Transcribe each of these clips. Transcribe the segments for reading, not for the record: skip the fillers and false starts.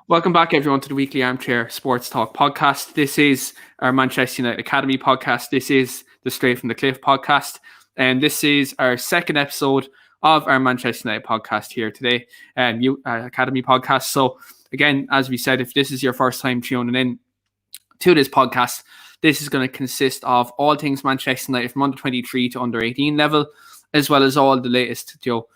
Welcome back, everyone, to the weekly Armchair Sports Talk podcast. This is our Manchester United Academy podcast. This is the Straight from the Cliff podcast. And this is our second episode of our Manchester United podcast here today, Academy podcast. So, again, as we said, if this is your first time tuning in to this podcast, this is going to consist of all things Manchester United from under 23 to under 18 level, as well as all the latest, we'll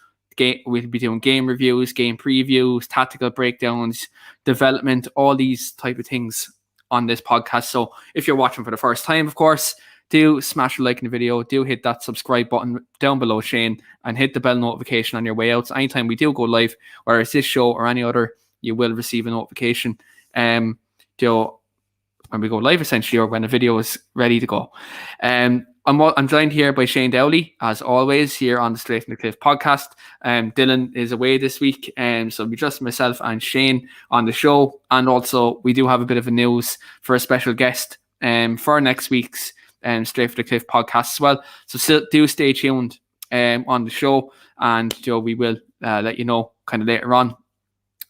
be doing game reviews, game previews, tactical breakdowns, development, all these type of things on this podcast. So if you're watching for the first time, of course, do smash a like in the video, do hit that subscribe button down below, Shane, and hit the bell notification on your way out. So anytime we do go live, whether it's this show or any other, you will receive a notification when we go live, essentially, or when the video is ready to go. I'm joined here by Shane Dowley, as always, here on the Straight from the Cliff podcast. Dylan is away this week, so it'll be just myself and Shane on the show. And also, we do have a bit of a news for a special guest for next week's Straight from the Cliff podcast as well. So do stay tuned on the show, and we will let you know kind of later on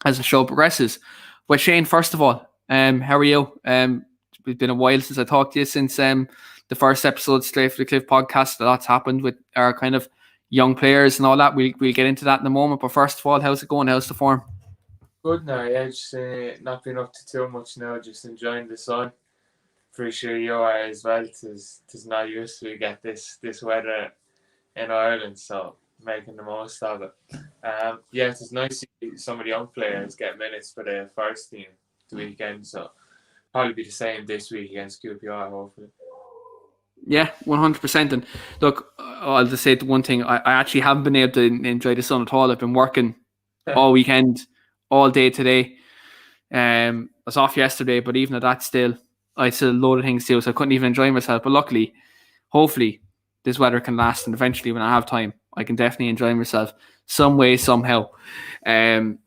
as the show progresses. But Shane, first of all, how are you? It's been a while since I talked to you, since the first episode, Straight for the Cliff podcast. A lot's happened with our kind of young players and all that. We'll get into that in a moment. But first of all, how's it going? How's the form? Good now, yeah. Just not been up to too much now. Just enjoying the sun. Pretty sure you are as well. It's not used to get this weather in Ireland, so making the most of it. Yeah, it's nice to see some of the young players get minutes for the first team the weekend. So probably be the same this week against QPR, hopefully. Yeah, 100%. And look, I'll just say the one thing, I actually haven't been able to enjoy the sun at all. I've been working all weekend, all day today. I was off yesterday, but even at that, still, I still had a load of things to do, so I couldn't even enjoy myself. But luckily, hopefully, this weather can last, and eventually, when I have time, I can definitely enjoy myself some way, somehow. But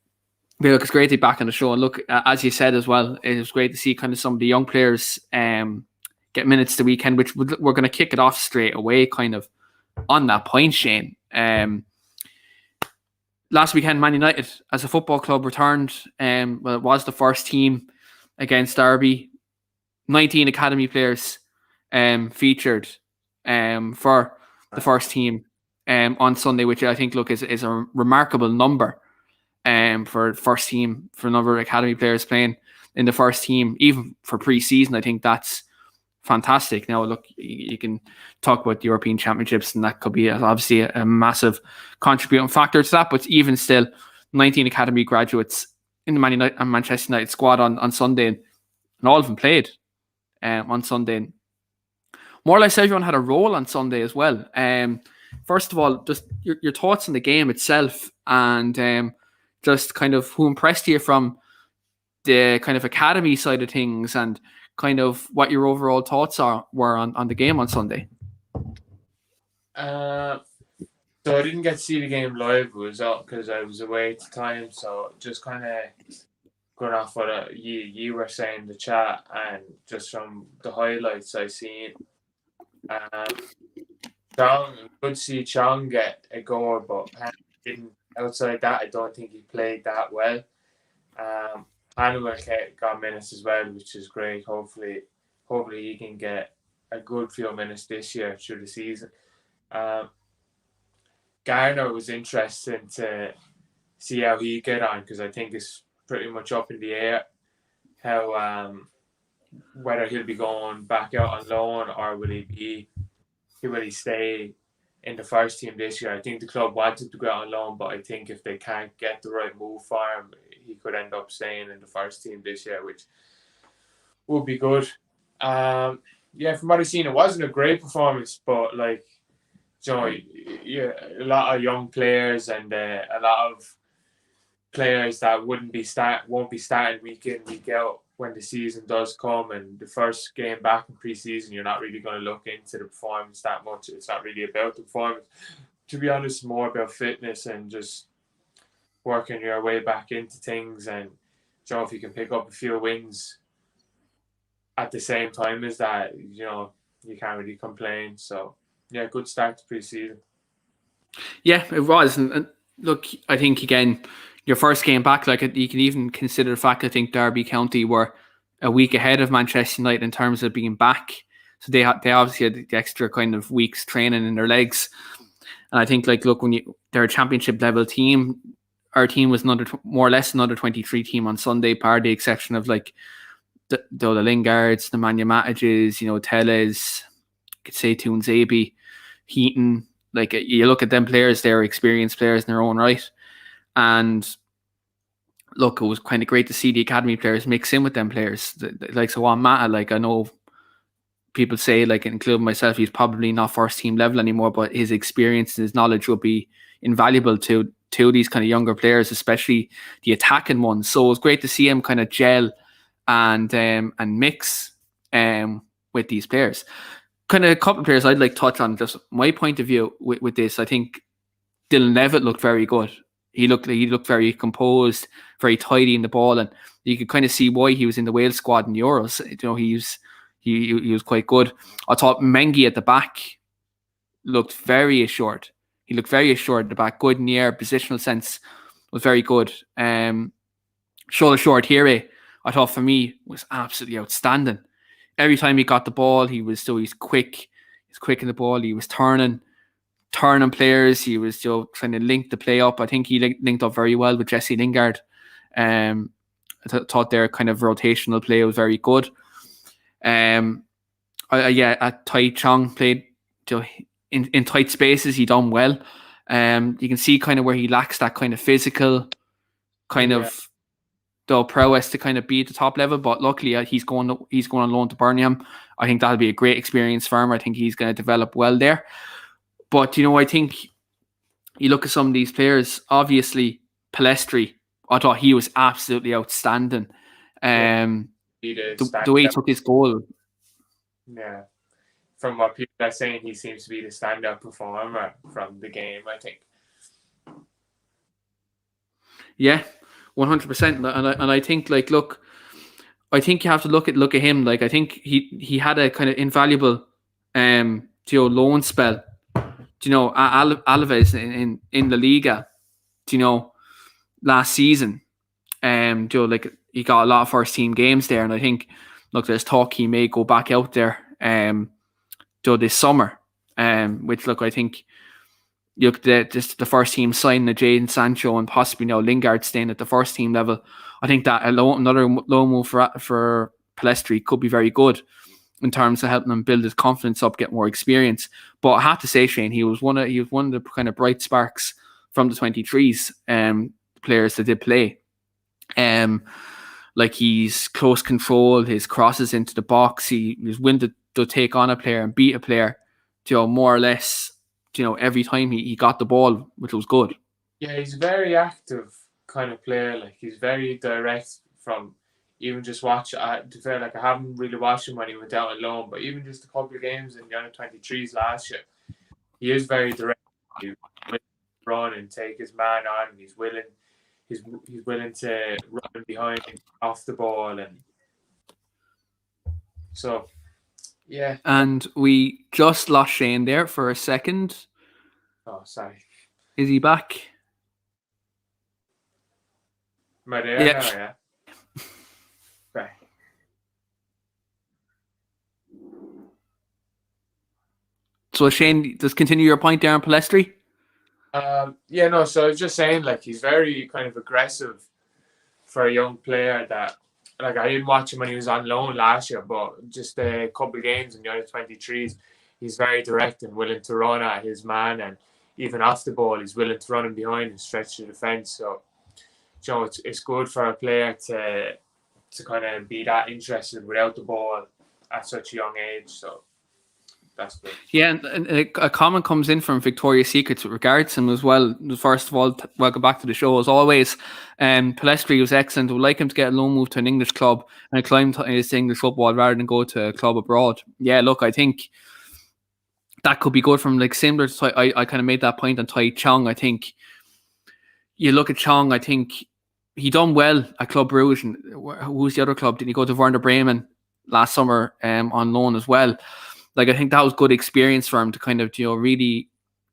look, it's great to be back on the show. And look, as you said as well, it was great to see kind of some of the young players get minutes the weekend, which we're going to kick it off straight away kind of on that point, Shane. Last weekend, Man United as a football club returned. It was the first team against Derby. 19 academy players featured for the first team on Sunday, which I think, look, is a remarkable number for first team, for a number of academy players playing in the first team, even for pre-season. I think that's fantastic. Now, look, you can talk about the European Championships, and that could be obviously a massive contributing factor to that. But even still, 19 academy graduates in the Man United and Manchester United squad on Sunday, and all of them played on Sunday. And more or less everyone had a role on Sunday as well. First of all, just your thoughts on the game itself, and just kind of who impressed you from the kind of academy side of things, and kind of what your overall thoughts were on the game on Sunday. So I didn't get to see the game live. It was up because I was away at the time. So just kind of going off what you were saying in the chat, and just from the highlights I seen. Good to see Chong get a goal, but outside that, I don't think he played that well. Hannibal got minutes as well, which is great. Hopefully he can get a good few minutes this year through the season. Garner was interesting to see how he get on, because I think it's pretty much up in the air how whether he'll be going back out on loan, or will he stay in the first team this year. I think the club wanted to go out on loan, but I think if they can't get the right move for him, he could end up staying in the first team this year, which would be good. From what I've seen, it wasn't a great performance, but a lot of young players, and a lot of players that won't be starting week in, week out when the season does come. And the first game back in pre-season, you're not really going to look into the performance that much. It's not really about the performance, to be honest. More about fitness and just working your way back into things. And if you can pick up a few wins at the same time as that, you can't really complain. So good start to pre-season. Yeah, it was. And look, I think again, your first game back, like you can even consider the fact I think Derby County were a week ahead of Manchester United in terms of being back. So they obviously had the extra kind of weeks training in their legs. And I think, like, look, when they're a championship level team, our team was more or less an under 23 team on Sunday, bar the exception of like the Lingards, the Manya Matages, Tellez, could say Zabi, Heaton. Like, you look at them players, they're experienced players in their own right. And look, it was kind of great to see the academy players mix in with them players. Like, so on Mata, like, I know people say, like, including myself, he's probably not first team level anymore, but his experience and his knowledge will be invaluable to these kind of younger players, especially the attacking ones. So it was great to see him kind of gel and mix with these players. Kind of a couple of players I'd like to touch on, just my point of view with this. I think Dylan Levitt looked very good. He looked very composed, very tidy in the ball, and you could kind of see why he was in the Wales squad in the Euros. He was quite good. I thought Mengi at the back looked very assured. He looked very assured at the back, good in the air, positional sense was very good. Shoulder short here, I thought for me was absolutely outstanding. Every time he got the ball, he's quick. He's quick in the ball. He was turning players. He was trying to link the play up. I think he linked up very well with Jesse Lingard. I thought their kind of rotational play was very good. Tai Chong played in tight spaces. He done well. You can see kind of where he lacks that kind of physical kind of the prowess to kind of be at the top level, but luckily he's going on loan to Birmingham. I think that'll be a great experience for him. I think he's going to develop well there. But I think you look at some of these players. Obviously, Palestri, I thought he was absolutely outstanding. The way he took his goal. Yeah, from what people are saying, he seems to be the standout performer from the game, I think. Yeah, 100%. And I think, like, look, I think you have to look at him. Like, I think he had a kind of invaluable loan spell. Alaves in La Liga, last season. Like, he got a lot of first team games there, and I think, look, there's talk he may go back out there this summer. Which, look, I think the first team signing of Jadon Sancho and possibly now Lingard staying at the first team level. I think that another loan move for Palestri could be very good in terms of helping him build his confidence up, get more experience. But I have to say, Shane, he was one of the kind of bright sparks from the 23s players that did play. Like, he's close control, his crosses into the box, he was willing to take on a player and beat a player, more or less, every time he got the ball, which was good. Yeah, he's a very active kind of player. Like, he's very direct from even just watch. To feel like I haven't really watched him when he went out on loan, but even just a couple of games in the under 23s last year, he is very direct. He's willing to run and take his man on. And he's willing to run behind off the ball, and so yeah. And we just lost Shane there for a second. Oh, sorry. Is he back? Am I there? Yeah. Now, yeah. Okay. So, Shane, just continue your point there on Palestri. So I was just saying, like, he's very kind of aggressive for a young player that, like, I didn't watch him when he was on loan last year, but just a couple of games in the under 23s, he's very direct and willing to run at his man, and even off the ball, he's willing to run him behind and stretch the defence. So, it's good for a player to kind of be that interested without the ball at such a young age. So that's good. Yeah, and a comment comes in from Victoria's Secrets with regards to him as well. First of all, welcome back to the show as always. Palestri was excellent. Would like him to get a loan move to an English club and climb his English football rather than go to a club abroad. Yeah, look, I think that could be good from, like, similar to I kind of made that point on Tai Chong. I think you look at Chong, I think he done well at Club Brugge. And who's the other club? Didn't he go to Werder Bremen last summer on loan as well? Like, I think that was good experience for him to kind of, really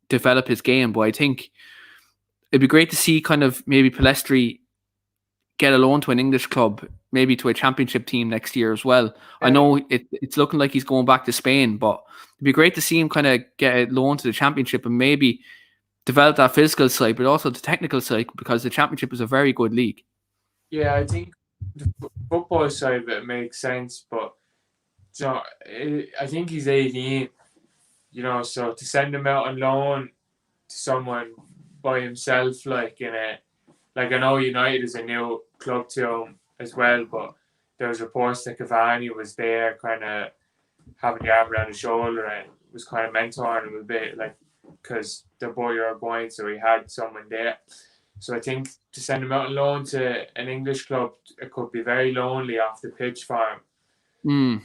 develop his game. But I think it'd be great to see kind of maybe Palestri get a loan to an English club, maybe to a championship team next year as well. I know it's looking like he's going back to Spain, but it'd be great to see him kind of get a loan to the championship and maybe develop that physical side, but also the technical side, because the championship is a very good league. Yeah, I think the football side of it makes sense, but I think he's 18, so to send him out on loan to someone by himself, like I know United is a new club to him as well, but there was reports that Cavani was there, kind of having the arm around his shoulder and was kind of mentoring him a bit, like, because they're both Uruguayan, so he had someone there. So I think to send him out on loan to an English club, it could be very lonely off the pitch for him.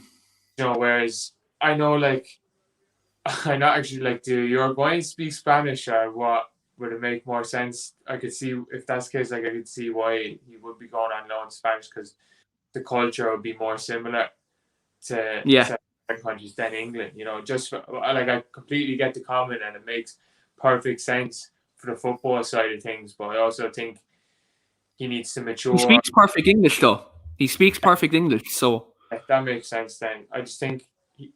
Whereas I know, I'm not actually do Uruguayans speak Spanish, or what would it make more sense? I could see, if that's the case, I could see why he would be going on loan to Spanish, because the culture would be more similar to countries than England. Just I completely get the comment, and it makes perfect sense for the football side of things. But I also think he needs to mature. He speaks perfect English, though. He speaks perfect English, so that makes sense. Then I just think,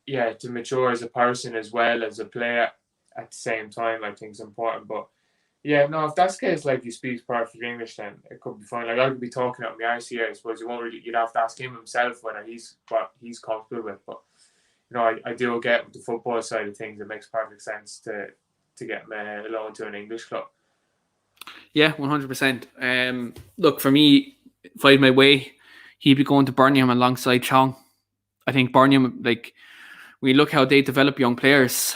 to mature as a person as well as a player at the same time, I think is important. But yeah, no, if that's the case, he speaks perfect English, then it could be fine. I could be talking out my arse here. I suppose you'd have to ask him himself what he's comfortable with. But I do get with the football side of things, it makes perfect sense to get him a loan to an English club. Yeah, 100%. Look, for me, if I had my way, he'd be going to Birmingham alongside Chong. I think Birmingham, when you look how they develop young players,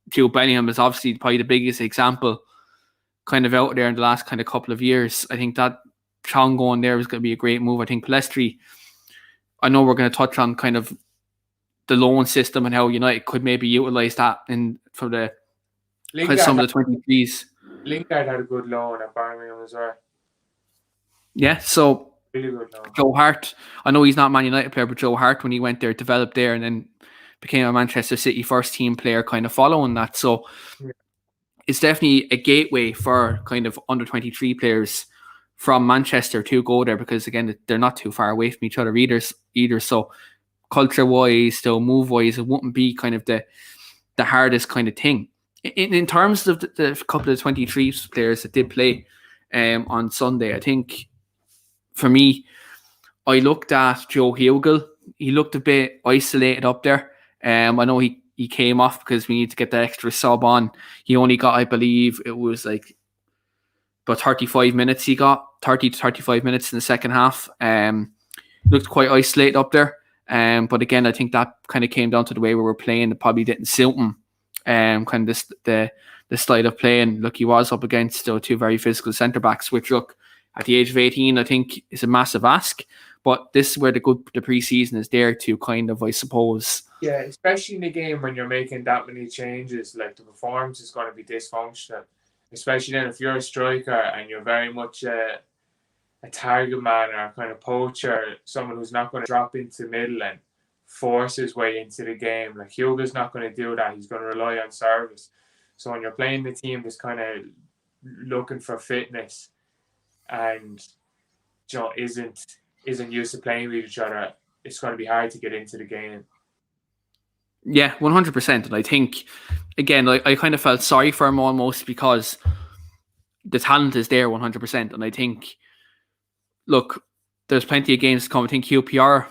Jude Bellingham is obviously probably the biggest example kind of out there in the last kind of couple of years. I think that Chong going there is going to be a great move. I think Palestri, I know we're going to touch on kind of the loan system and how United could maybe utilise that for some of the 23s. Lingard had a good loan at Birmingham as well. Yeah, so really good loan. Joe Hart, I know he's not a Man United player, but Joe Hart, when he went there, developed there and then became a Manchester City first team player kind of following that. So it's definitely a gateway for kind of under 23 players from Manchester to go there, because again, they're not too far away from each other either. So culture wise, still move wise, it wouldn't be kind of the hardest kind of thing. In terms of the couple of 23 players that did play on Sunday, I think for me, I looked at Joe Hugel. He looked a bit isolated up there. I know he came off because we need to get the extra sub on. He only got, I believe, it was about 35 minutes. He got 30 to 35 minutes in the second half. Looked quite isolated up there. But again, I think that kind of came down to the way we were playing. It probably didn't suit him. Kind of the style of playing. Look, he was up against two very physical centre backs, which look, at the age of 18, I think is a massive ask. But this is where the pre-season is there to kind of, I suppose. Yeah, especially in the game when you're making that many changes, the performance is going to be dysfunctional. Especially then if you're a striker and you're very much a target man or a kind of poacher, someone who's not going to drop into the middle and force his way into the game. Hugo's not going to do that. He's going to rely on service. So when you're playing the team that's kind of looking for fitness and isn't used to playing with each other, it's going to be hard to get into the game. Yeah, 100%. And I think, again, I kind of felt sorry for him almost, because the talent is there 100%. And I think, look, there's plenty of games to come. I think QPR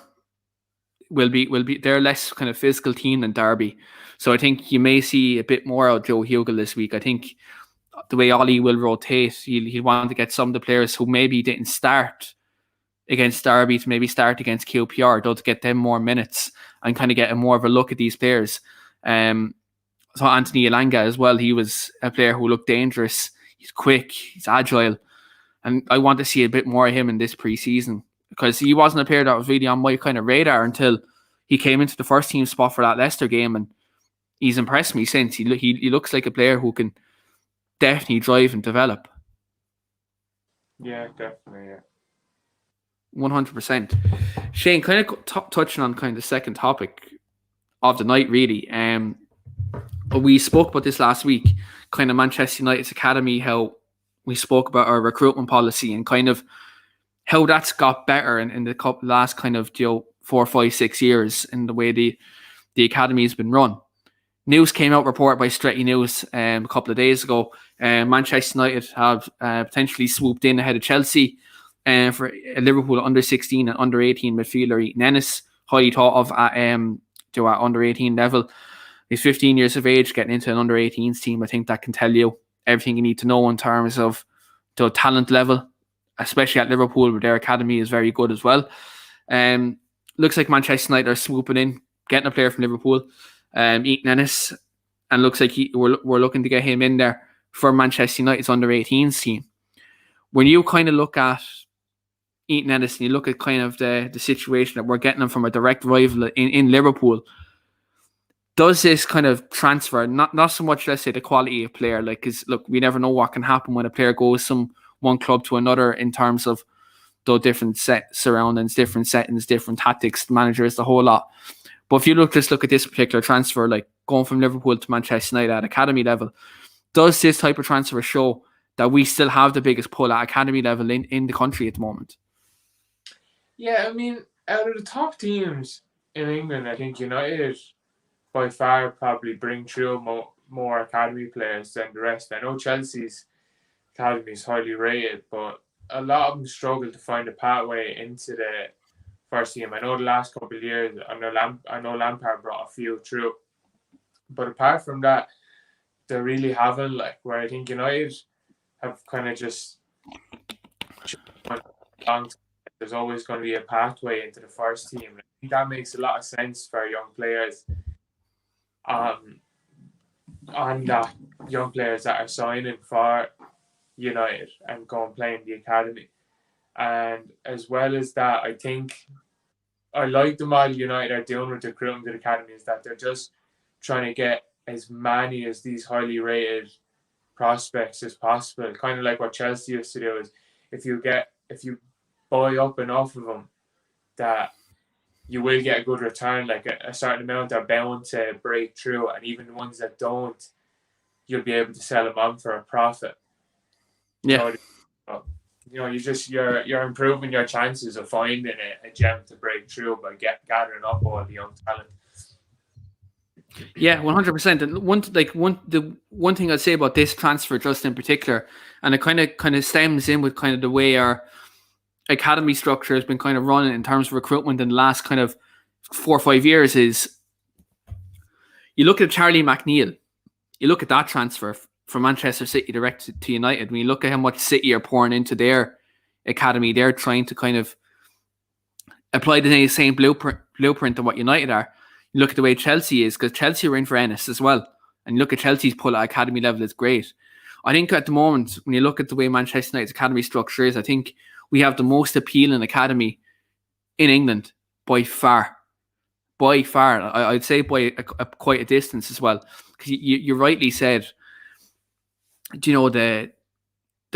will be they're less kind of physical team than Derby. So I think you may see a bit more of Joe Hugel this week. I think the way Ollie will rotate, he'll want to get some of the players who maybe didn't start against Derby to maybe start against QPR, though, to get them more minutes and kind of get more of a look at these players. So Anthony Elanga as well, he was a player who looked dangerous. He's quick, he's agile, and I want to see a bit more of him in this pre-season, because he wasn't a player that was really on my kind of radar until he came into the first team spot for that Leicester game, and he's impressed me since. He looks like a player who can definitely drive and develop. Yeah, definitely, yeah. 100%. Shane, kind of touching on kind of the second topic of the night, really. We spoke about this last week, kind of Manchester United's academy, how we spoke about our recruitment policy and kind of how that's got better in the last kind of 4, 5, 6 years in the way the academy has been run. News came out, reported by Stretty News a couple of days ago. Manchester United have potentially swooped in ahead of Chelsea for a Liverpool under 16 and under 18 midfielder Ethan Ennis, highly thought of at under 18 level. He's 15 years of age, getting into an under 18s team. I think that can tell you everything you need to know in terms of the talent level, especially at Liverpool, where their academy is very good as well. Looks like Manchester United are swooping in, getting a player from Liverpool, Ethan Ennis, and looks like we're looking to get him in there for Manchester United's under 18s team. When you kind of look at Ethan Ennis and you look at kind of the situation that we're getting him from a direct rival in Liverpool, does this kind of transfer, not so much, let's say, the quality of player, like, because look, we never know what can happen when a player goes from one club to another in terms of the different surroundings, different settings, different tactics, managers, the whole lot. But if you look at this particular transfer, like going from Liverpool to Manchester United at academy level, does this type of transfer show that we still have the biggest pull at academy level in the country at the moment? Yeah, I mean, out of the top teams in England, I think United by far probably bring through more academy players than the rest. I know Chelsea's academy is highly rated, but a lot of them struggle to find a pathway into the first team. I know the last couple of years, I know Lampard brought a few through, but apart from that, they really haven't. Like, where I think United have kind of just long. There's always going to be a pathway into the first team. I think that makes a lot of sense for young players. On that, young players that are signing for United and go and play in the academy. And as well as that, I think I like the model United are doing with the recruitment to the academy, is that they're just trying to get as many as these highly rated prospects as possible. Kind of like what Chelsea used to do, is if you buy up enough of them, that you will get a good return. Like a certain amount are bound to break through, and even the ones that don't, you'll be able to sell them on for a profit. Yeah. So, you're improving your chances of finding a gem to break through by gathering up all the young talent. Yeah, 100%. And one thing I'd say about this transfer just in particular, and it kind of stems in with kind of the way our academy structure has been kind of run in terms of recruitment in the last kind of 4 or 5 years, is you look at Charlie McNeil, you look at that transfer from Manchester City direct to United. When you look at how much City are pouring into their academy, they're trying to kind of apply the same blueprint of what United are. You look at the way Chelsea is, because Chelsea are in for Ennis as well. And you look at Chelsea's pull at academy level, it's great. I think at the moment, when you look at the way Manchester United's academy structure is, I think we have the most appealing academy in England by far. By far. I'd say by quite a distance as well. Because you rightly said, the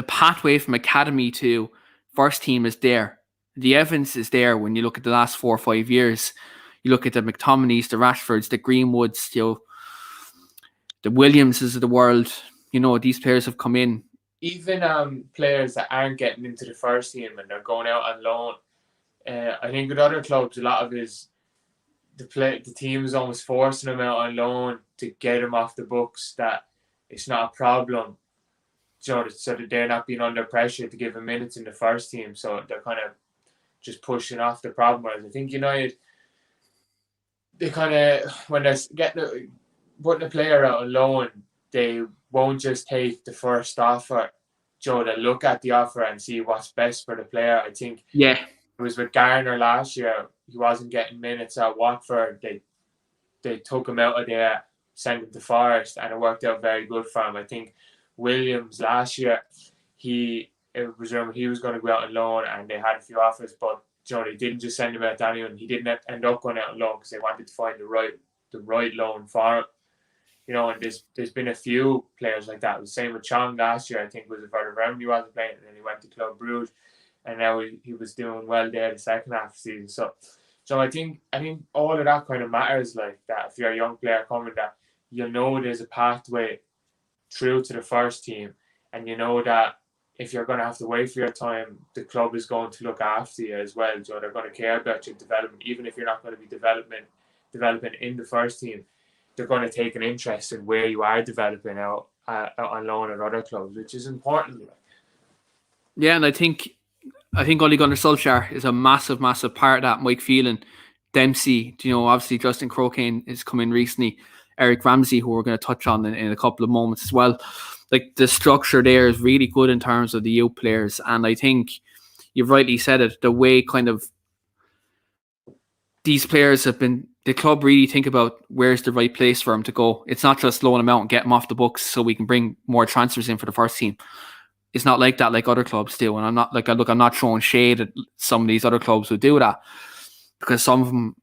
pathway from academy to first team is there. The evidence is there when you look at the last 4 or 5 years. You look at the McTominays, the Rashfords, the Greenwoods, the Williamses of the world. These players have come in. Even players that aren't getting into the first team and they're going out on loan. I think with other clubs, a lot of the team is almost forcing them out on loan to get them off the books, that it's not a problem. So that they're not being under pressure to give them minutes in the first team. So they're kind of just pushing off the problem. Whereas I think United, they kind of, when they're putting a player out on loan, they won't just take the first offer. They'll look at the offer and see what's best for the player. I think it was with Garner last year. He wasn't getting minutes at Watford. They took him out of there, sent him to Forest, and it worked out very good for him. I think Williams last year, it was rumored he was going to go out on loan, and they had a few offers, but they didn't just send him out to anyone. He didn't end up going out on loan because they wanted to find the right loan for him. And there's been a few players like that. It was the same with Chong last year. I think it was a Werder Bremen he wasn't playing, and then he went to Club Brugge, and now he was doing well there the second half of the season. So I think all of that kind of matters, like that. If you're a young player coming, that there's a pathway through to the first team, and that if you're going to have to wait for your time, the club is going to look after you as well. So they're going to care about your development, even if you're not going to be developing in the first team. They're going to take an interest in where you are developing out on loan at other clubs, which is important. Yeah, and I think Ole Gunnar Solskjaer is a massive, massive part of that. Mike Phelan, Dempsey, obviously Justin Crocaine has come in recently. Eric Ramsey, who we're going to touch on in a couple of moments as well. Like, the structure there is really good in terms of the youth players. And I think you've rightly said it, the way kind of these players have been, the club really think about where's the right place for them to go. It's not just loan them out and get them off the books so we can bring more transfers in for the first team. It's not like that like other clubs do. And I'm not throwing shade at some of these other clubs who do that, because some of them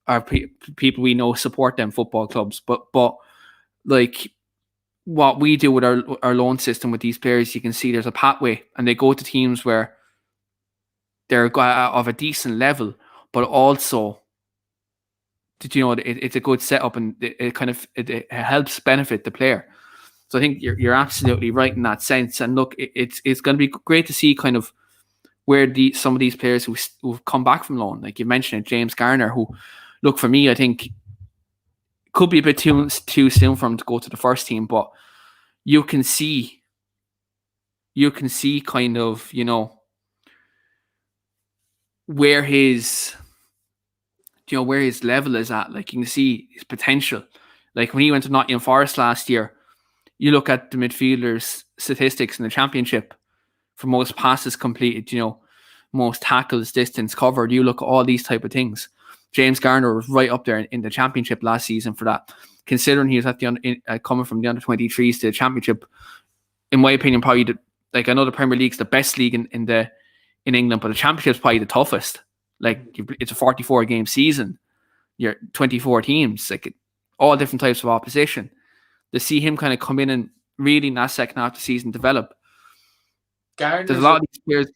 are people we know support them football clubs. But like what we do with our loan system with these players, you can see there's a pathway, and they go to teams where they're of a decent level, but also, it's a good setup, and it helps benefit the player. So I think you're absolutely right in that sense. And look, it's going to be great to see kind of where some of these players who've come back from loan, like you mentioned, James Garner, who, look, for me, I think could be a bit too soon for him to go to the first team, but you can see kind of, where his level is at. Like, you can see his potential. Like, when he went to Nottingham Forest last year, you look at the midfielders' statistics in the Championship for most passes completed, most tackles, distance covered. You look at all these type of things. James Garner was right up there in the Championship last season for that. Considering he was at coming from the under-23s to the Championship, in my opinion, probably I know the Premier League's the best league in England, but the Championship's probably the toughest. Like, it's a 44-game season. You're 24 teams, like all different types of opposition. To see him kind of come in and really in that second half of the season develop. Garner's there's a lot of these players.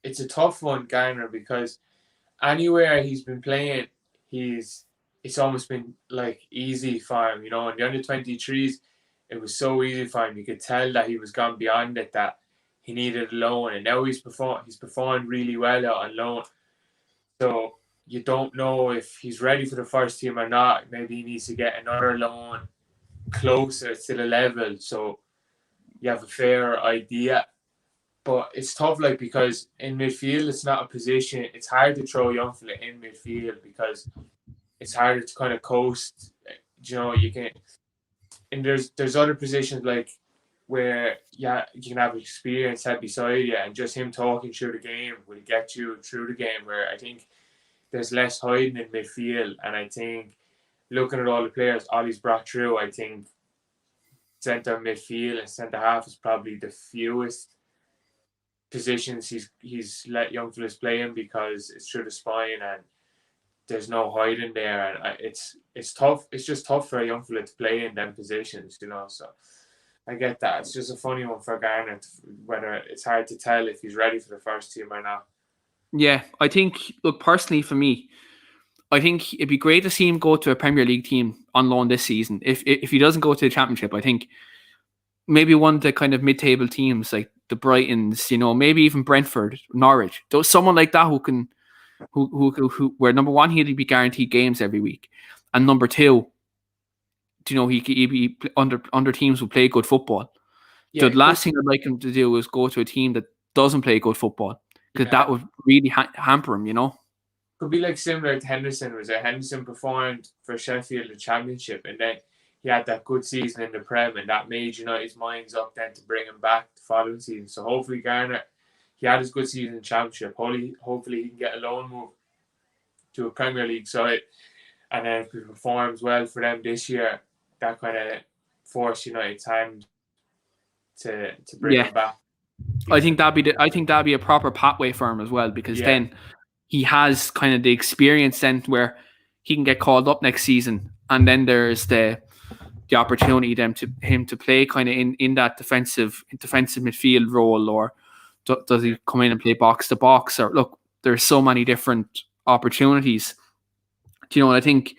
It's a tough one, Garner, because anywhere he's been playing, it's almost been like easy for him. In the under-23s, it was so easy for him. You could tell that he was gone beyond it, that he needed a loan, and now he's performed really well out on loan. So you don't know if he's ready for the first team or not. Maybe he needs to get another loan closer to the level, so you have a fair idea. But it's tough, because in midfield, it's not a position. It's hard to throw young fella in midfield because it's harder to kind of coast. You can, and there's other positions where you can have experience head beside you, and just him talking through the game will get you through the game. Where I think there's less hiding in midfield, and I think looking at all the players Ollie's brought through, I think centre midfield and centre half is probably the fewest positions he's let young fellas play in, because it's through the spine and there's no hiding there, and it's tough. It's just tough for a young fella to play in them positions, So I get that. It's just a funny one for Garner, whether it's hard to tell if he's ready for the first team or not. Yeah, I think, look, personally for me, I think it'd be great to see him go to a Premier League team on loan this season. If he doesn't go to the Championship, I think maybe one of the kind of mid-table teams like the Brightons, maybe even Brentford, Norwich, someone like that who where number one, he'd be guaranteed games every week, and number two, he'd be under teams who play good football. Yeah, the last thing I'd like him to do is go to a team that doesn't play good football, because that would really hamper him, Could be similar to Henderson. Henderson performed for Sheffield in the Championship, and then he had that good season in the Prem, and that made United's minds up then to bring him back the following season. So hopefully Garner, he had his good season in the Championship. Hopefully he can get a loan move to a Premier League side, and then if he performs well for them this year, that kind of force United's hand to bring him back. I think that'd be a proper pathway for him as well, because then he has kind of the experience then where he can get called up next season, and then there's the opportunity then to him to play kind of in that defensive midfield role, or does he come in and play box to box, or look, there's so many different opportunities. And I think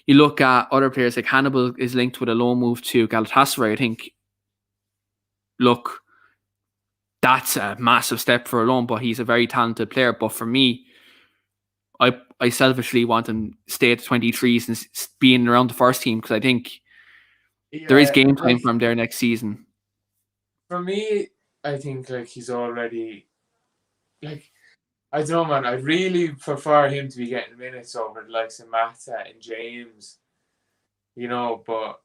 you look at other players like Hannibal is linked with a loan move to Galatasaray. I think, look, that's a massive step for alone. But he's a very talented player. But for me, I selfishly want him to stay at the 23s and being around the first team, because I think there is game time for him there next season. For me, I think like he's already like, I don't know, man. I really prefer him to be getting minutes over the likes of Mata and James, you know. But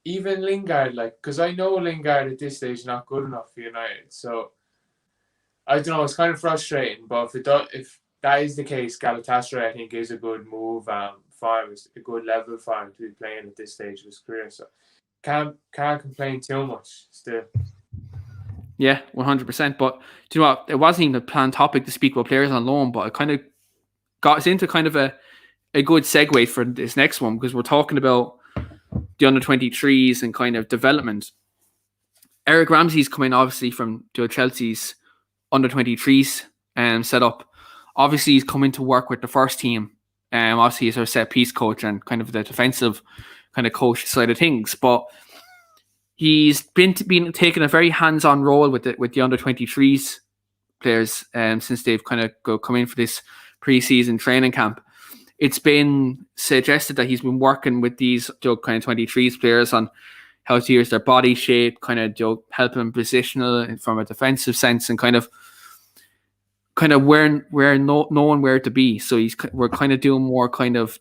even Lingard, like, because I know Lingard at this stage is not good enough for United. So I don't know. It's kind of frustrating. But if that is the case, Galatasaray I think is a good move. For him, it's a good level for him to be playing at this stage of his career. So can't complain too much still. Yeah, 100%. But do you know what? It wasn't even a planned topic to speak about players on loan, but it kind of got us into kind of a good segue for this next one, because we're talking about the under-23s and kind of development. Eric Ramsey's coming obviously from Chelsea's under-23s set up. Obviously, he's coming to work with the first team. Obviously, he's our set-piece coach and kind of the defensive kind of coach side of things. But he's been taking a very hands-on role with the under-23s players since they've kind of come in for this pre-season training camp. It's been suggested that he's been working with these kind of 23s players on how to use their body shape, kind of help them positional from a defensive sense, and kind of knowing where to be. So we're kind of doing more kind of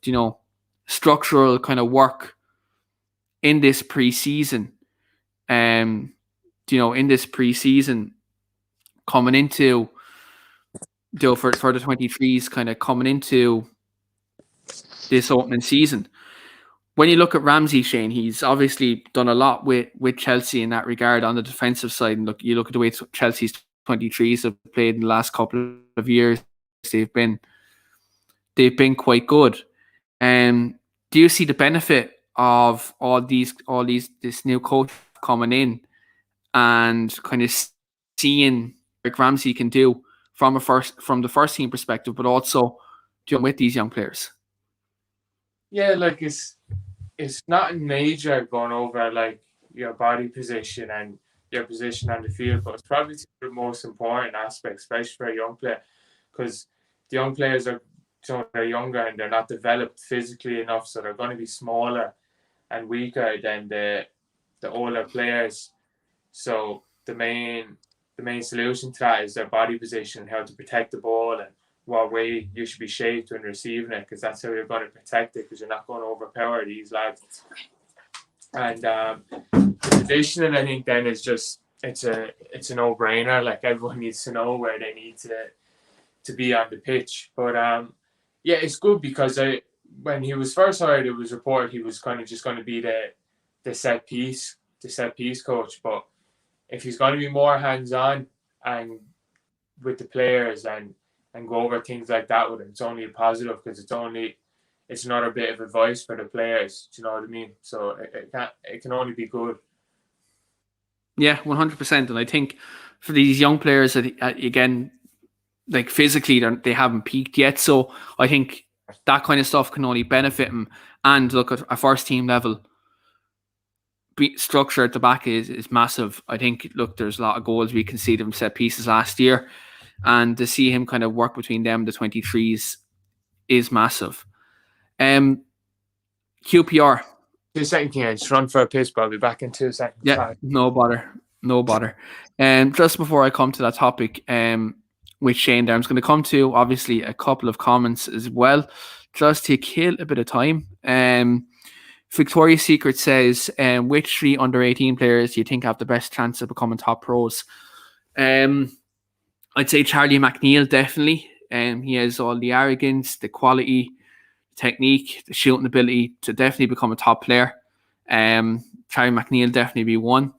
structural kind of work in this pre-season. In this pre-season coming into for the 23s, kind of coming into this opening season. When you look at Ramsey, Shane, he's obviously done a lot with Chelsea in that regard on the defensive side. And you look at the way Chelsea's 23s have played in the last couple of years. They've been quite good. Do you see the benefit of all this new coach coming in and kind of seeing what Ramsey can do from the first team perspective, but also with these young players? Yeah, like it's not major going over like your body position and your position on the field, but it's probably the most important aspect, especially for a young player, because the young players they're younger and they're not developed physically enough, so they're going to be smaller and weaker than the older players. So the main solution to that is their body position, how to protect the ball, and what way you should be shaped when receiving it, because that's how you're going to protect it, because you're not going to overpower these lads. And the positioning, I think, then is just it's a no-brainer. Like, everyone needs to know where they need to be on the pitch. But yeah, it's good, because when he was first hired, it was reported he was kind of just going to be the set piece coach. But if he's going to be more hands-on and with the players and go over things like that with him, it's only a positive, because it's another bit of advice for the players. Do you know what I mean? So it can only be good. Yeah, 100%. And I think for these young players, again, like physically, they haven't peaked yet. So I think that kind of stuff can only benefit them. And look, at a first team level, structure at the back is massive. I think, look, there's a lot of goals we conceded from set pieces last year, and to see him kind of work between them, the 23s, is massive. QPR. 2 seconds, Keane. Just run for a piss, but I'll be back in 2 seconds. Yeah, no bother. Just before I come to that topic, with Shane there, I'm just going to come to obviously a couple of comments as well, just to kill a bit of time. Victoria's Secret says, which 3 under-18 players do you think have the best chance of becoming top pros? I'd say Charlie McNeil, definitely. He has all the arrogance, the quality, technique, the shooting ability to definitely become a top player. Charlie McNeil definitely be one.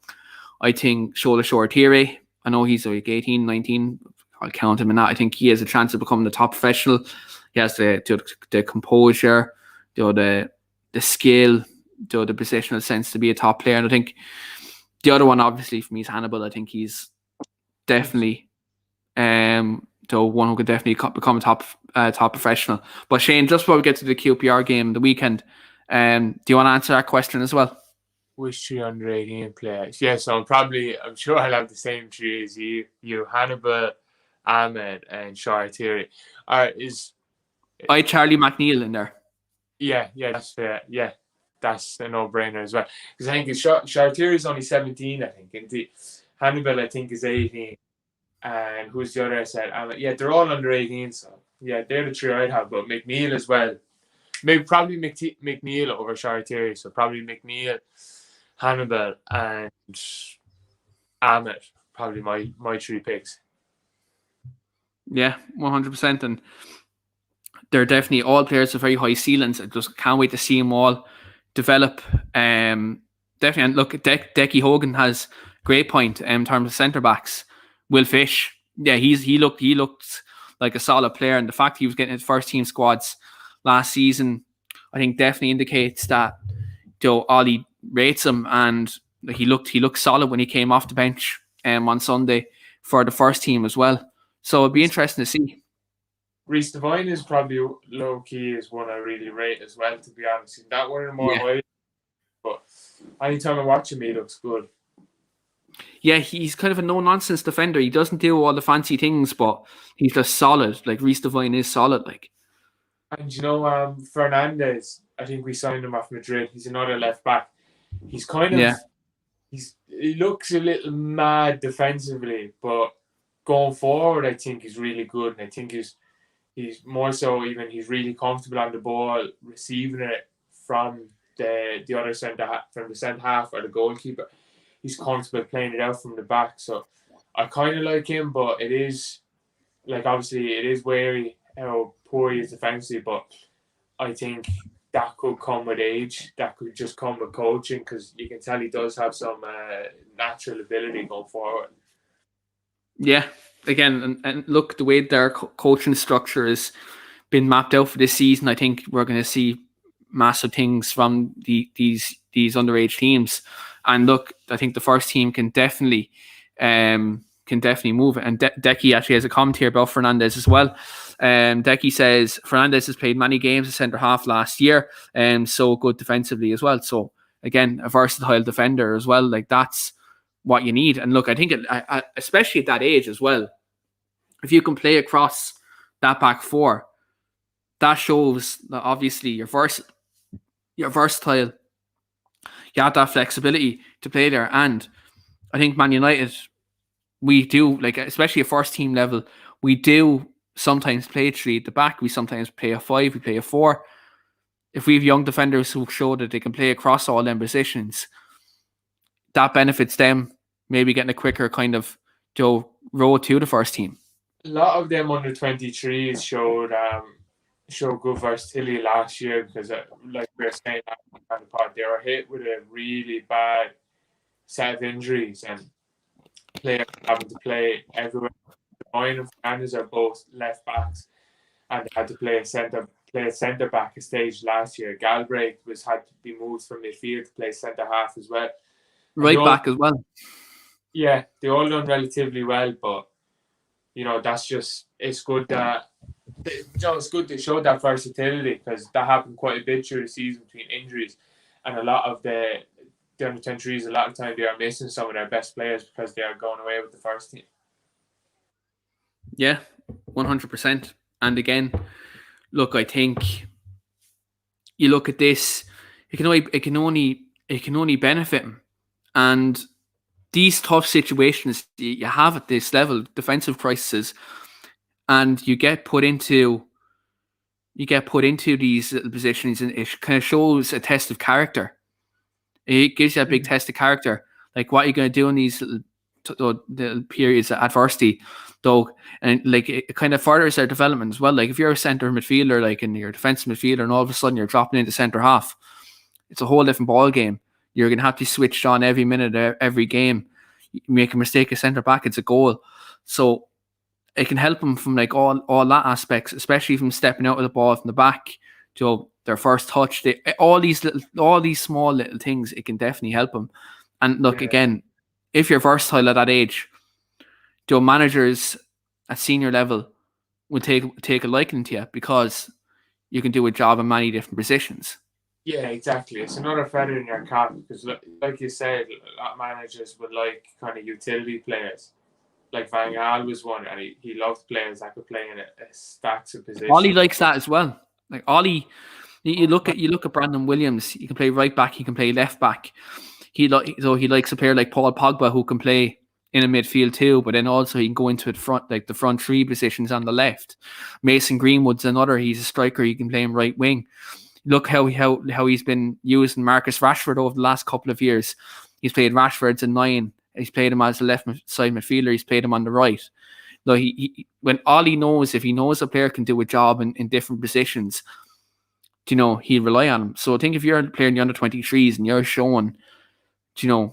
I think Shola Shoretire, I know he's like 18, 19. I'll count him in that. I think he has a chance of becoming the top professional. He has the composure, the skill, the positional sense to be a top player. And I think the other one, obviously, for me is Hannibal. I think he's definitely the one who could definitely become a top professional. But Shane, just before we get to the QPR game the weekend, do you want to answer that question as well? Which 3 under 18 players? Yeah, so I'm sure I'll have the same three as you. Hannibal, Ahmed, and Sharathiri. Is Charlie McNeil in there. Yeah, that's fair. Yeah, that's a no-brainer as well. Because I think Sharathiri is only 17, I think. And Hannibal, I think, is 18. And who's the other I said? Yeah, they're all under 18, so yeah, they're the three I'd have. But McNeil as well. Maybe probably McNeil over Sharathiri. So probably McNeil, Hannibal, and Ahmed. Probably my three picks. Yeah, 100%. And they're definitely all players with very high ceilings. I just can't wait to see them all develop. Definitely. And look, Decky Hogan has great point in terms of centre backs. Will Fish, yeah, he looked like a solid player, and the fact he was getting his first team squads last season, I think definitely indicates that Ollie rates him, and he looked solid when he came off the bench on Sunday for the first team as well. So it'd be interesting to see. Reece Devine is probably low key is one I really rate as well, to be honest. That one more high, but anytime I watch him, he looks good. Yeah, he's kind of a no-nonsense defender. He doesn't do all the fancy things, but he's just solid. Like Reece Devine is solid. Like, and Fernandez, I think we signed him off Madrid. He's another left back. He's kind of he looks a little mad defensively, but going forward, I think he's really good, and I think he's more so even he's really comfortable on the ball, receiving it from the other from the centre half or the goalkeeper. He's comfortable playing it out from the back, so I kind of like him. But it is obviously it is wary how poor he is defensively, but I think that could come with age. That could just come with coaching, because you can tell he does have some natural ability going forward. Yeah, again, and look, the way their coaching structure has been mapped out for this season, I think we're going to see massive things from these underage teams. And look, I think the first team can definitely move it. And Decky actually has a comment here about Fernandez as well. Decky says Fernandez has played many games as centre half last year, and so good defensively as well. So again, a versatile defender as well. Like, that's what you need. And look, I think especially at that age as well, if you can play across that back four, that shows that obviously you're versatile. You have that flexibility to play there. And I think Man United, we do, like, especially at first team level, we do sometimes play 3 at the back. We sometimes play a 5, we play a 4. If we have young defenders who show that they can play across all them positions, that benefits them maybe getting a quicker kind of road to the first team. A lot of them under 23s showed good versatility last year, because like we were saying on the pod, they were hit with a really bad set of injuries, and players having to play everywhere. Devine and Fernandez are both left backs, and they had to play a centre back a stage last year. Galbraith had to be moved from midfield to play centre half as well. Right back as well. Yeah, they all done relatively well, but that's just, it's good that it's good to show that versatility, because that happened quite a bit through the season between injuries, and a lot of the under 23s, a lot of time they are missing some of their best players because they are going away with the first team. Yeah, 100%. And again, look, I think you look at this, it can only benefit him. And these tough situations you have at this level, defensive crises, and you get put into these little positions, and it kind of shows a test of character. It gives you a big test of character, like what you're going to do in these little periods of adversity, though, and like it kind of furthers their development as well. Like if you're a centre midfielder, like in your defensive midfielder, and all of a sudden you're dropping into centre half, it's a whole different ball game. You're going to have to be switched on every minute, every game. You make a mistake at centre back, it's a goal. So it can help them from like all that aspects, especially from stepping out of the ball from the back to their first touch. All these small little things, it can definitely help them. And look, again, if you're versatile at that age, managers at senior level will take a liking to you, because you can do a job in many different positions. Yeah, exactly. It's another feather in your cap because, like you said, a lot of managers would like kind of utility players. Like Van Gaal was one, and he loved players that could play in a stacks of Ollie positions. likes that as well. Like Ollie, you look at Brandon Williams. He can play right back. He can play left back. He likes a player like Paul Pogba who can play in a midfield too. But then also he can go into the front three positions on the left. Mason Greenwood's another. He's a striker. He can play in right wing. Look how he's been using Marcus Rashford over the last couple of years. He's played Rashford as a 9. He's played him as a left side midfielder. He's played him on the right. No, when all he knows, if he knows a player can do a job in different positions, he'll rely on him. So I think if you're playing the under-23s and you're showing,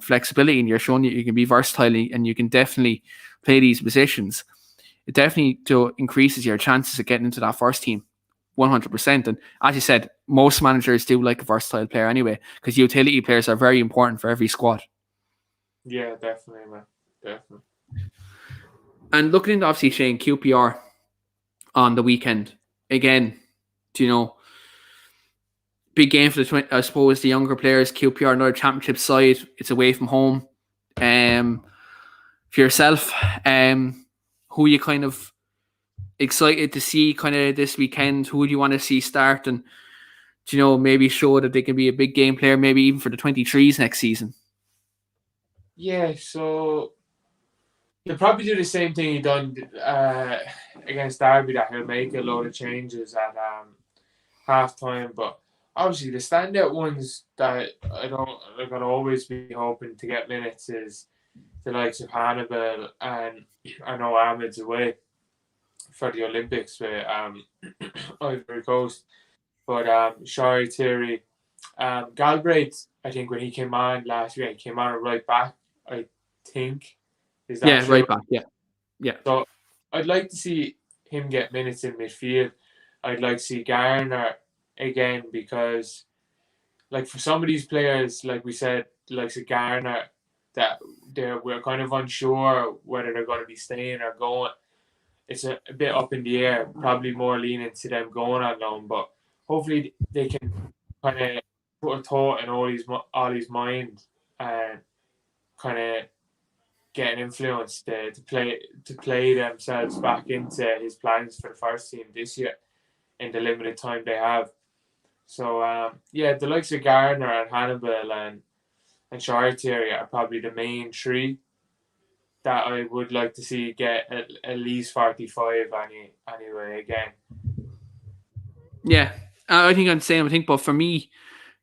flexibility and you're showing that you can be versatile and you can definitely play these positions, it definitely increases your chances of getting into that first team 100%. And as you said, most managers do like a versatile player anyway, because utility players are very important for every squad. Yeah, definitely, man. Definitely. And looking into, obviously, Shane, QPR on the weekend, again, big game for I suppose the younger players. QPR, another championship side. It's away from home. For yourself, who are you kind of excited to see kind of this weekend? Who do you want to see start and maybe show that they can be a big game player, maybe even for the 23s next season? Yeah, so he'll probably do the same thing he done against Derby, that he'll make a load of changes at half time. But obviously the standout ones that I'm gonna always be hoping to get minutes is the likes of Hannibal, and I know Ahmed's away for the Olympics with Ivory Coast. But Shari Thierry, Galbraith, I think when he came on last year, he came on a right back, I think. Is that true? Right back, yeah. So I'd like to see him get minutes in midfield. I'd like to see Garner again because, like, for some of these players, like we said, like Garner, that we're kind of unsure whether they're going to be staying or going. It's a bit up in the air. Probably more leaning to them going on loan, but hopefully they can kind of put a thought in Ollie's mind and kind of get an influence to play themselves back into his plans for the first team this year in the limited time they have. So the likes of Gardner and Hannibal and Chartier are probably the main three that I would like to see get at least 45 anyway again. Yeah, I think I'm the same. But for me,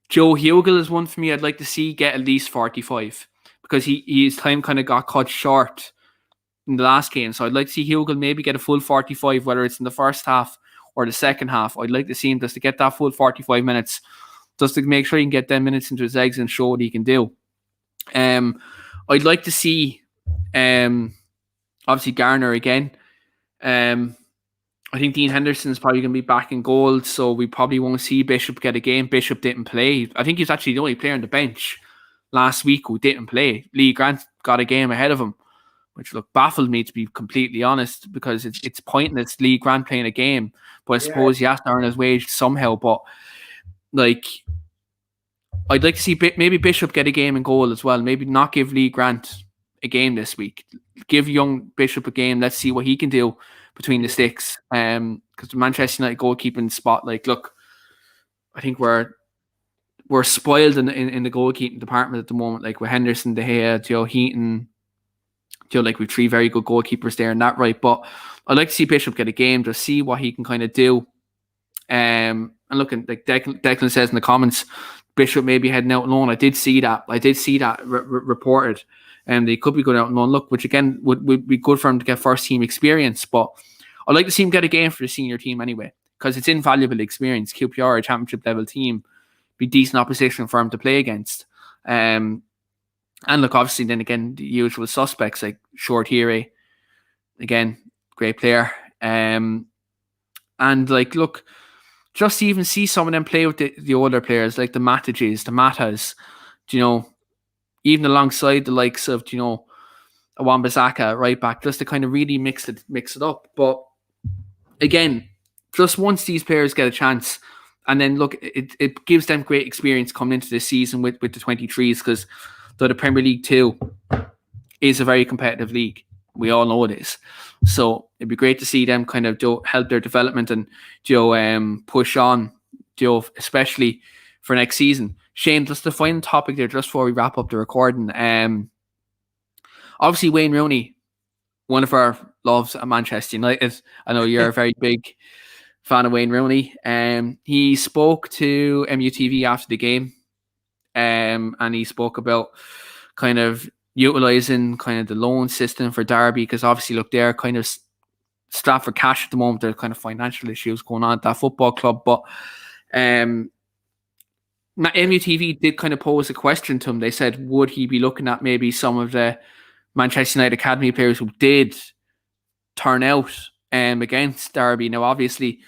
Joe Hugel is one for me. I'd like to see get at least 45 because his time kind of got cut short in the last game. So I'd like to see Hugel maybe get a full 45, whether it's in the first half or the second half. I'd like to see him just to get that full 45 minutes, just to make sure he can get 10 minutes into his legs and show what he can do. I'd like to see, obviously, Garner again. I think Dean Henderson's probably going to be back in goal, so we probably won't see Bishop get a game. Bishop didn't play. I think he's actually the only player on the bench last week who didn't play. Lee Grant got a game ahead of him, which baffled me, to be completely honest, because it's pointless Lee Grant playing a game. But I suppose he has to earn his wage somehow. But like, I'd like to see maybe Bishop get a game in goal as well. Maybe not give Lee Grant a game this week. Give young Bishop a game. Let's see what he can do between the sticks. Because the Manchester United goalkeeping spot, like, look, I think we're spoiled in the goalkeeping department at the moment. Like with Henderson, De Gea, Joe Heaton, like we've 3 very good goalkeepers there, and that right. But I'd like to see Bishop get a game, just see what he can kind of do. And looking, like Declan says in the comments, Bishop may be heading out alone. I did see that reported, and they could be going out alone. Look, which again would be good for him to get first team experience. But I'd like to see him get a game for the senior team anyway, because it's invaluable experience. QPR, a championship level team, be decent opposition for him to play against. And look, obviously, then again, the usual suspects like Short Hire, again, great player. And like, look, just to even see some of them play with the older players like the Matages, the Matas, even alongside the likes of, Wan-Bissaka right back, just to kind of really mix it up. But again, just once these players get a chance, And then look, it gives them great experience coming into this season with the 23s, because though the Premier League 2 is a very competitive league, we all know it is. So it'd be great to see them kind of help their development and push on, especially for next season. Shane, just the final topic there, just before we wrap up the recording. Obviously, Wayne Rooney, one of our loves at Manchester United. I know you're a very big fan of Wayne Rooney. He spoke to MUTV after the game, and he spoke about kind of utilising kind of the loan system for Derby, because obviously, look, they're kind of strapped for cash at the moment. There's kind of financial issues going on at that football club. But MUTV did kind of pose a question to him. They said, would he be looking at maybe some of the Manchester United academy players who did turn out against Derby? Now, obviously,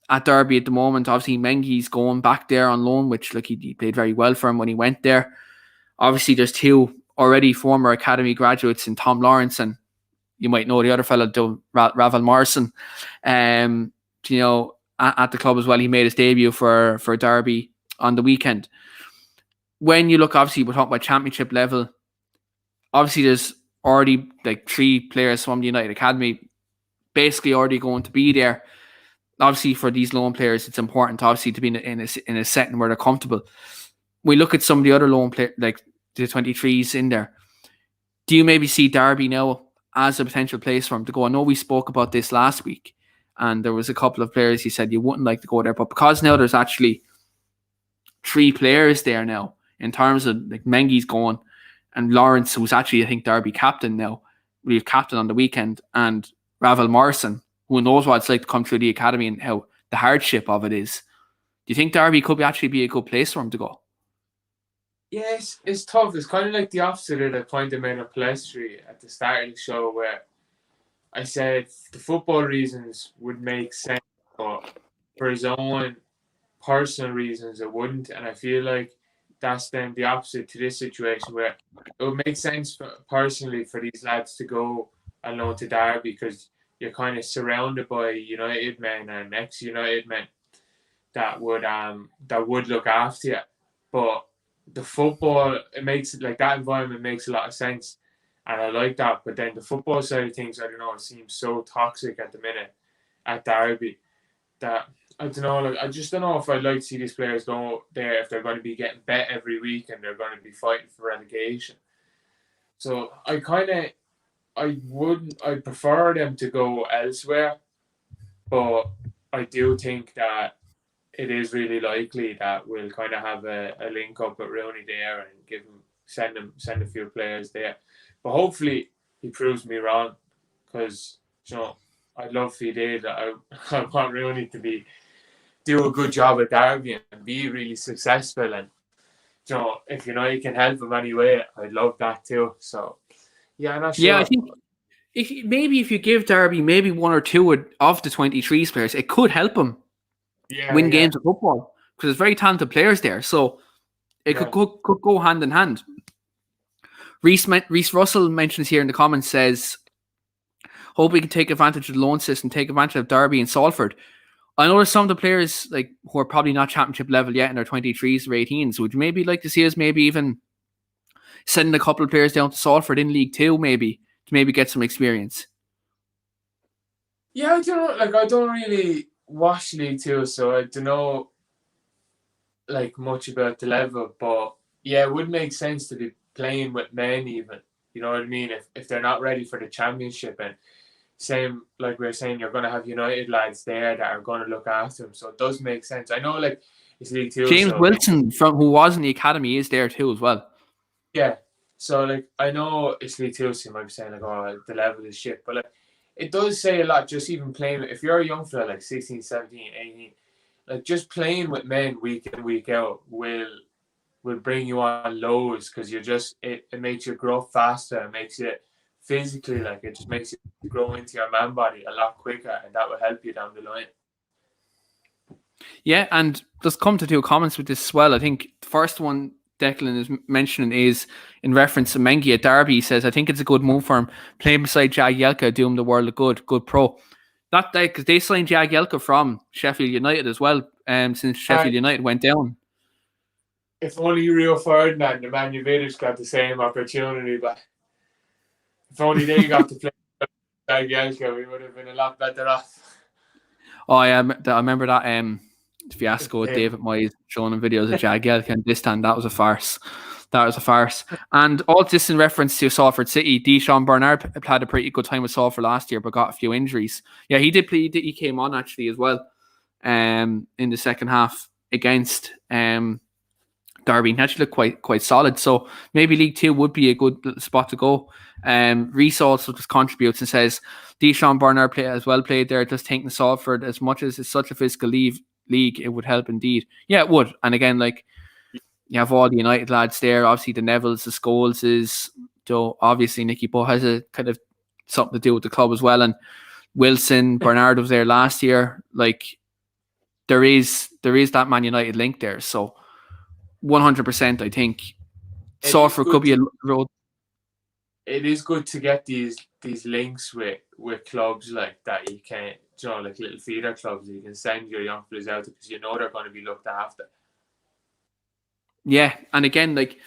at Derby at the moment, obviously Mengi's going back there on loan, which look, he played very well for him when he went there. Obviously, there's two already former academy graduates in Tom Lawrence, and you might know the other fellow, Ravel Morrison, at the club as well. He made his debut for Derby on the weekend. When you look, obviously, we're talking about championship level. Obviously, there's already like 3 players from the United Academy basically already going to be there. Obviously, for these loan players, it's important, obviously, to be in a setting where they're comfortable. We look at some of the other loan players, like the 23s in there. Do you maybe see Derby now as a potential place for him to go? I know we spoke about this last week, and there was a couple of players you said you wouldn't like to go there, but because now there's actually 3 players there now, in terms of like Mengi's going, and Lawrence, who's actually, I think, Derby captain now, we have captain on the weekend, and Ravel Morrison, who knows what it's like to come through the academy and how the hardship of it is. Do you think Derby could actually be a good place for him to go? Yes, it's tough. It's kind of like the opposite of the point I made on Palestri at the start of the show, where I said the football reasons would make sense, but for his own personal reasons it wouldn't. And I feel like that's then the opposite to this situation, where it would make sense personally for these lads to go alone to Derby, because you're kind of surrounded by United men and ex-United men that would look after you. But the football, it makes it like that environment makes a lot of sense, and I like that. But then the football side of things, I don't know, it seems so toxic at the minute at Derby that I don't know. Like, I just don't know if I'd like to see these players go there if they're going to be getting bet every week and they're going to be fighting for relegation. So I prefer them to go elsewhere, but I do think that it is really likely that we'll kind of have a link up with Rooney there and send a few players there. But hopefully he proves me wrong, because I'd love if he did. I want Rooney to do a good job at Derby and be really successful, and if you can help him anyway, I'd love that too. So yeah, I'm not sure. Yeah, I think if you give Derby maybe 1 or 2 of the 23s players, it could help him win games of football, because there's very talented players there. So it could go hand in hand. Reese Russell mentions here in the comments, says, hope we can take advantage of the loan system, take advantage of Derby and Salford. I know there's some of the players like who are probably not championship level yet in their 23s or 18s. Would you maybe like to see us maybe even sending a couple of players down to Salford in League 2 maybe to maybe get some experience? Yeah, I don't know. Like, I don't really watch League 2, so I don't know like much about the level. But yeah, it would make sense to be playing with men even. You know what I mean? If they're not ready for the championship, and same like we were saying, you're going to have United lads there that are going to look after them. So it does make sense. I know, like, it's League 2. James Wilson, who was in the academy, is there too as well. Yeah. So, like, I know it's League 2, so you might be saying, like, oh, the level is shit. But, like, it does say a lot just even playing. If you're a young fella, like 16, 17, 18, like, just playing with men week in, week out will bring you on lows, because it makes you grow faster. It makes you physically, like, it just makes you grow into your man body a lot quicker, and that will help you down the line. Yeah, and just come to 2 comments with this as well. I think the first one Declan is mentioning is in reference to Mengi at Derby. He says, I think it's a good move for him, playing beside Jagielka, doing the world a good pro. That because they signed Jagielka from Sheffield United as well since Sheffield United went down. If only Rio Ferdinand and Manjovic got the same opportunity, but if only they got to play Jagielka, we would have been a lot better off. Oh yeah, I remember that fiasco with David Moyes showing him videos of Jagielka and Distan. That was a farce. And all this in reference to Salford City. Deschamps Bernard had a pretty good time with Salford last year, but got a few injuries. Yeah, he did play. He came on actually as well in the second half against Derby. He actually looked quite solid. So maybe League Two would be a good spot to go. Reese also just contributes and says Deschamps Bernard played there. Just thinking Salford, as much as it's such a physical league, it would help indeed. Yeah, it would. And again, like, you have all the United lads there. Obviously, the Nevilles, the Scholes, Joe. Obviously, Nicky Butt has a kind of something to do with the club as well. And Wilson, Bernard was there last year. Like, there is that Man United link there. So 100%, I think Salford could be a road. It is good to get these links with clubs like that. You can, like little feeder clubs, you can send your young players out because you know they're going to be looked after. Yeah, and again, like,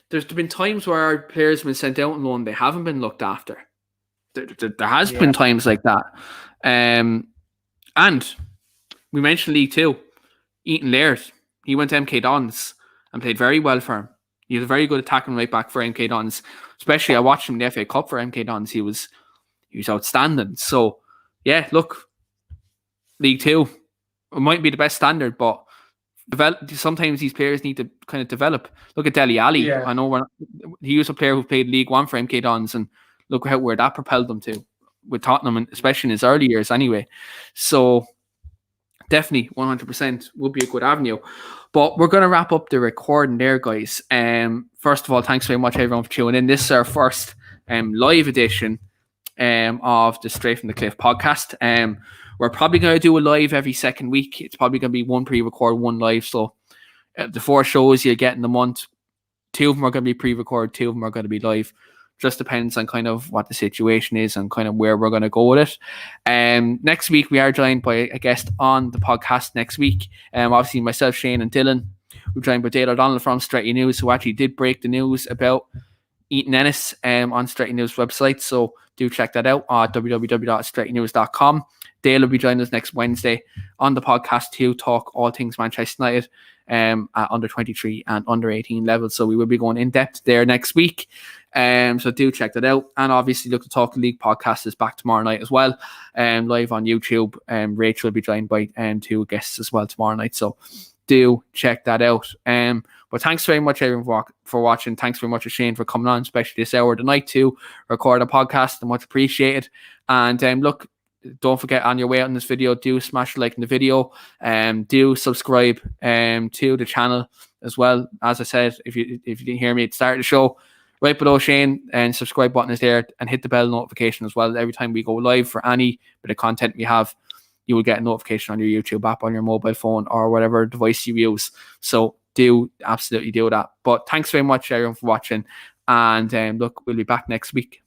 there's been times where our players have been sent out on loan, they haven't been looked after. There has been times like that. And we mentioned League Two, Eaton Laird. He went to MK Dons and played very well for him. He was a very good attacking right back for MK Dons. Especially, I watched him in the FA Cup for MK Dons. He was outstanding. So, yeah, look, League Two, it might be the best standard, but sometimes these players need to kind of develop. Look at Dele Alli. Yeah. I know he was a player who played League One for MK Dons, and look where that propelled them to with Tottenham, and especially in his early years anyway. So definitely 100% would be a good avenue. But we're going to wrap up the recording there, guys. First of all, thanks very much everyone for tuning in. This is our first live edition of the Straight from the Cliff podcast. We're probably going to do a live every second week. It's probably going to be one pre-record, one live. So the 4 shows you get in the month, 2 of them are going to be pre-recorded, 2 of them are going to be live. Just depends on kind of what the situation is and kind of where we're going to go with it. Next week, we are joined by a guest on the podcast next week. Obviously, myself, Shane and Dylan. We're joined by Dale O'Donnell from Stretty News, who actually did break the news about Eaton Ennis on Stretty News website. So do check that out at www.strettynews.com. Dale will be joining us next Wednesday on the podcast to talk all things Manchester United at under 23 and under 18 levels. So we will be going in depth there next week. So do check that out. And obviously, look, the Talk League podcast is back tomorrow night as well, live on YouTube. Rachel will be joined by 2 guests as well tomorrow night. So do check that out. But thanks very much, everyone, for watching. Thanks very much to Shane for coming on, especially this hour tonight to record a podcast. Much appreciated. And look, don't forget, on your way out in this video, do smash a like in the video. Do subscribe to the channel as well. As I said, if you didn't hear me at the start of the show, right below Shane, and subscribe button is there, and hit the bell notification as well. Every time we go live for any bit of content we have, you will get a notification on your YouTube app, on your mobile phone, or whatever device you use. So do absolutely do that. But thanks very much, everyone, for watching. And look, we'll be back next week.